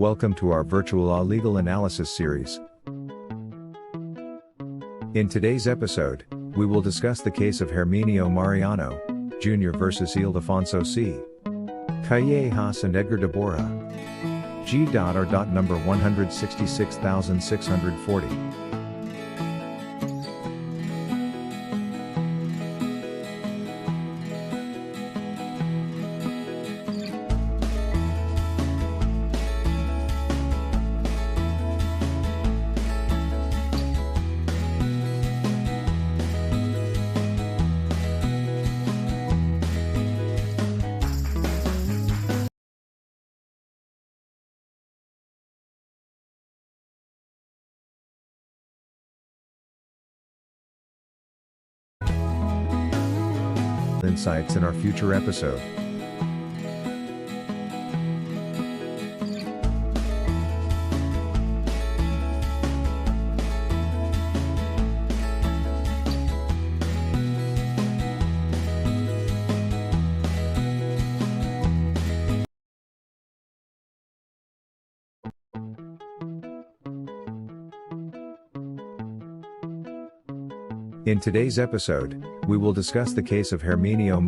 Welcome to our VirtuaLaw legal analysis series. In today's episode, we will discuss the case of Herminio Mariano, Jr. versus Ildefonso C. Callejas and Edgar de Borja. G.R. number 166640. Insights in our future episode. In today's episode, we will discuss the case of Herminio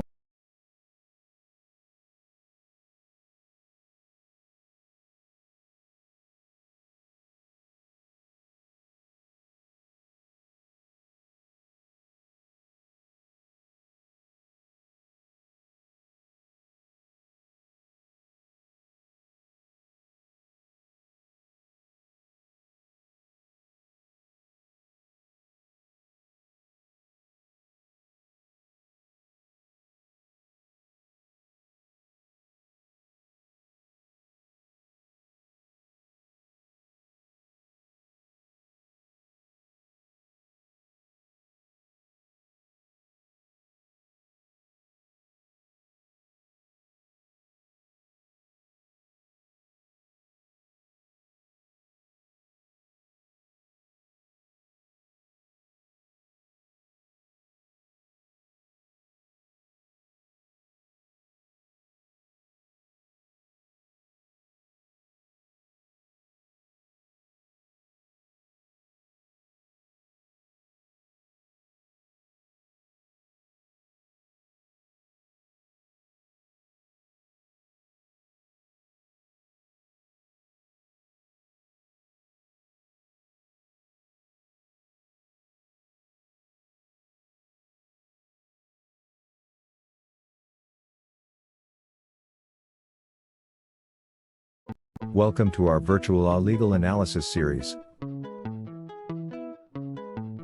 Welcome to our VirtuaLaw legal analysis series.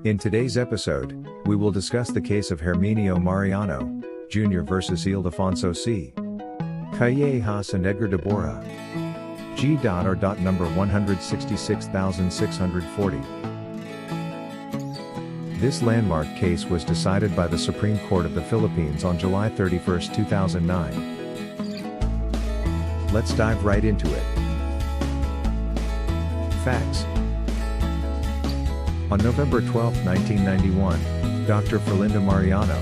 In today's episode, we will discuss the case of Herminio Mariano, Jr. versus Ildefonso C. Callejas and Edgar de Borja. G.R. number 166640. This landmark case was decided by the Supreme Court of the Philippines on July 31, 2009. Let's dive right into it. Facts. On November 12, 1991, Dr. Ferlinda Mariano,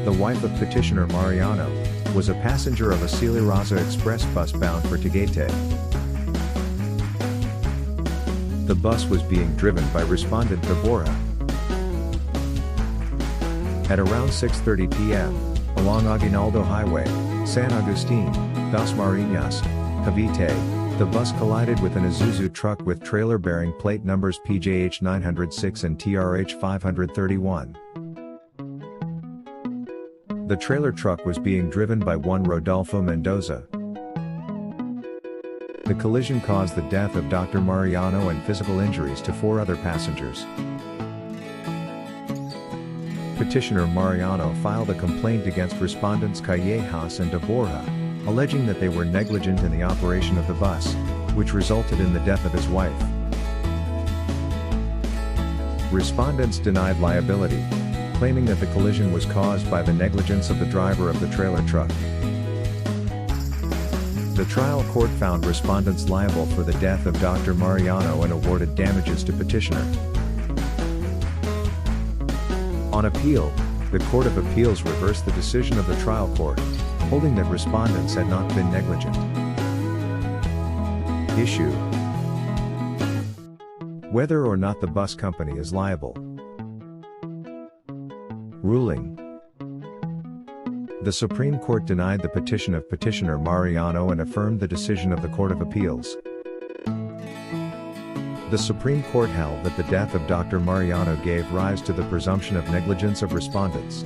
the wife of petitioner Mariano, was a passenger of a Celia Raza Express bus bound for Tagaytay. The bus was being driven by respondent de Borja. At around 6:30 p.m., along Aguinaldo Highway, San Agustin, Das Marinas, Cavite, the bus collided with an Isuzu truck with trailer bearing plate numbers PJH 906 and TRH 531. The trailer truck was being driven by one Rodolfo Mendoza. The collision caused the death of Dr. Mariano and physical injuries to 4 other passengers. Petitioner Mariano filed a complaint against respondents Callejas and de Borja, alleging that they were negligent in the operation of the bus, which resulted in the death of his wife. Respondents denied liability, claiming that the collision was caused by the negligence of the driver of the trailer truck. The trial court found respondents liable for the death of Dr. Mariano and awarded damages to petitioner. On appeal, the Court of Appeals reversed the decision of the trial court, holding that respondents had not been negligent. Issue: Whether or not the bus company is liable. Ruling. The Supreme Court denied the petition of petitioner Mariano and affirmed the decision of the Court of Appeals. The Supreme Court held that the death of Dr. Mariano gave rise to the presumption of negligence of respondents.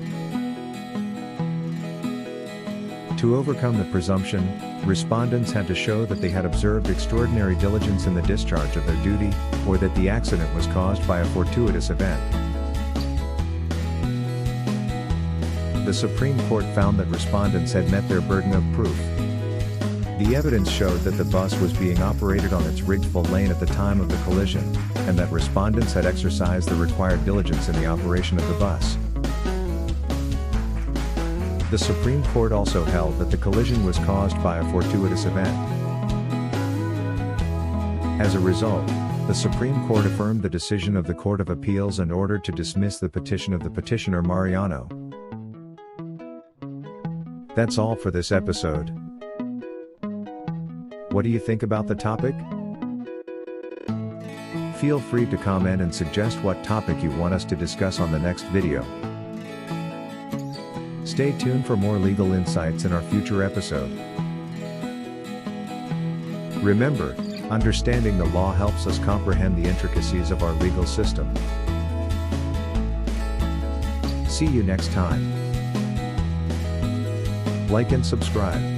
To overcome the presumption, respondents had to show that they had observed extraordinary diligence in the discharge of their duty, or that the accident was caused by a fortuitous event. The Supreme Court found that respondents had met their burden of proof. The evidence showed that the bus was being operated on its rigged full lane at the time of the collision, and that respondents had exercised the required diligence in the operation of the bus. The Supreme Court also held that the collision was caused by a fortuitous event. As a result, the Supreme Court affirmed the decision of the Court of Appeals and ordered to dismiss the petition of the petitioner Mariano. That's all for this episode. What do you think about the topic? Feel free to comment and suggest what topic you want us to discuss on the next video. Stay tuned for more legal insights in our future episode. Remember, understanding the law helps us comprehend the intricacies of our legal system. See you next time. Like and subscribe.